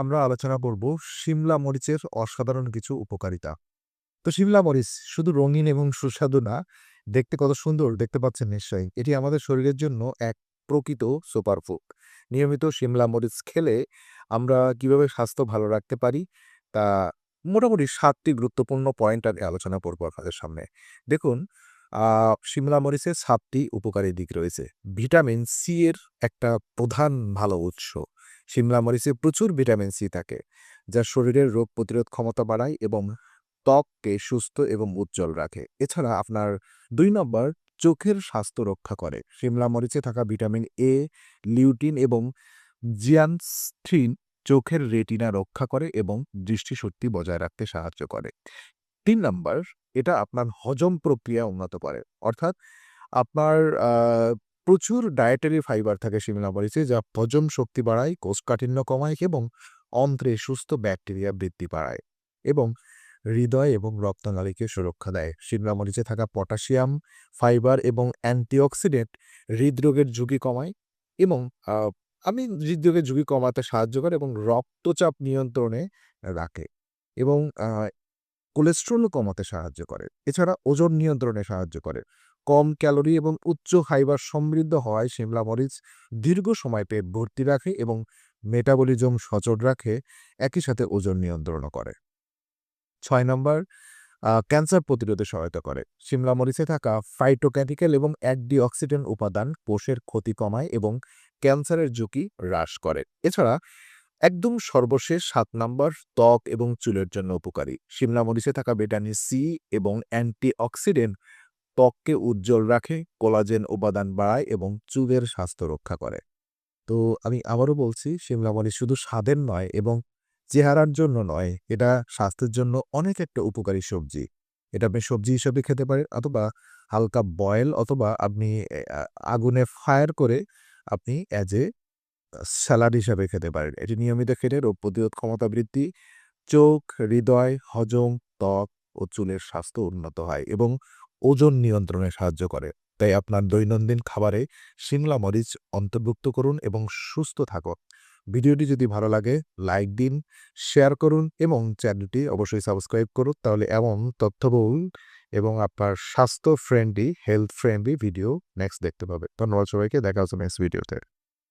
আমরা আলোচনা করব শিমলা মরিচের অসাধারণ কিছু উপকারিতা। তো শিমলা মরিচ শুধু রঙিন এবং সুস্বাদু না, দেখতে কত সুন্দর দেখতে পাচ্ছেন নিশ্চয়ই। এটি আমাদের শরীরের জন্য এক প্রকৃত সুপারফুড। নিয়মিত শিমলা মরিচ খেলে আমরা কিভাবে স্বাস্থ্য ভালো রাখতে পারি, তা মোটামুটি ৭ টি গুরুত্বপূর্ণ পয়েন্ট আমি আলোচনা করব আপনাদের সামনে। দেখুন, শিমলা মরিচের ৭ টি উপকারী দিক রয়েছে। ভিটামিন সি এর একটা প্রধান ভালো উৎস। শিমলা মরিচে প্রচুর ভিটামিন সি থাকে, যা শরীরের রোগ প্রতিরোধ ক্ষমতা বাড়ায় এবং ত্বককে সুস্থ এবং উজ্জ্বল রাখে। এছাড়া আপনার ২ নম্বর, চোখের স্বাস্থ্য রক্ষা করে। শিমলা মরিচে থাকা ভিটামিন এ, লিউটিন এবং জিয়ানথিন চোখের রেটিনা রক্ষা করে এবং দৃষ্টিশক্তি বজায় রাখতে সাহায্য করে। ৩ নাম্বার, এটা আপনার হজম প্রক্রিয়া উন্নত করে। অর্থাৎ আপনার আ প্রচুর ডায়েটারি ফাইবার থাকে শিমলা মরিচে, যা হজম শক্তি বাড়ায়, কোষ্ঠকাঠিন্য কমায় এবং অন্ত্রে সুস্থ ব্যাকটেরিয়া বৃদ্ধি পায় এবং হৃদয় এবং রক্তনালীকে সুরক্ষা দেয়। শিমলা মরিচে থাকা পটাশিয়াম, ফাইবার এবং অ্যান্টিঅক্সিডেন্ট হৃদরোগের ঝুঁকি কমায় এবং আ হৃদরোগের ঝুঁকি কমাতে সাহায্য করে এবং রক্তচাপ নিয়ন্ত্রণে রাখে এবং কোলেস্টেরলও কমাতে সাহায্য করে। এছাড়া ওজন নিয়ন্ত্রণে সাহায্য করে। কম ক্যালোরি এবং উচ্চ ফাইবার সমৃদ্ধ হওয়ায় শিমলা মরিচ দীর্ঘ সময় পেট ভর্তি রাখে এবং মেটাবলিজম সচল রাখে, একই সাথে ওজন নিয়ন্ত্রণও করে। ৬ নম্বর, ক্যান্সার প্রতিরোধে সহায়তা করে। শিমলা মরিচে থাকা ফাইটোকেমিক্যাল এবং অ্যান্টিঅক্সিডেন্ট উপাদান কোষের ক্ষতি কমায় এবং ক্যান্সারের ঝুঁকি হ্রাস করে। এছাড়া একদম সর্বশেষ ৭ নাম্বার, ত্বক এবং চুলের জন্য উপকারী। শিমলা মরিচে থাকা ভিটামিন সি এবং অ্যান্টিঅক্সিডেন্ট ত্বককে উজ্জ্বল রাখে, কোলাজেন উপাদান বাড়ায় এবং চুলের স্বাস্থ্য রক্ষা করে। তো আমি আবারও বলছি, শিমলা মরিচ শুধু স্বাদের নয় এবং চেহারার জন্য নয়, এটা স্বাস্থ্যের জন্য অনেক একটা উপকারী সবজি। এটা আপনি সবজি হিসেবে খেতে পারেন অথবা হালকা বয়েল অথবা আপনি আগুনে ফায়ার করে আপনি অ্যাজ এ স্যালাড হিসাবে খেতে পারেন। এটি নিয়মিত খেলে রোগ প্রতিরোধ ক্ষমতা বৃদ্ধি, চোখ, হৃদয়, হজম, ত্বক ও চুলের স্বাস্থ্য উন্নত হয় এবং ওজন নিয়ন্ত্রণে সাহায্য করে। তাই আপনার দৈনন্দিন খাবারে শিমলা মরিচ অন্তর্ভুক্ত করুন এবং সুস্থ থাকুন। ভিডিওটি যদি ভালো লাগে লাইক দিন, শেয়ার করুন এবং চ্যানেলটি অবশ্যই সাবস্ক্রাইব করুন। তাহলে এমন তথ্যবহুল এবং আপনার স্বাস্থ্য friendly, health friendly video next দেখতে পাবেন। ধন্যবাদ সবাইকে। দেখা হচ্ছে নেক্সট ভিডিওতে।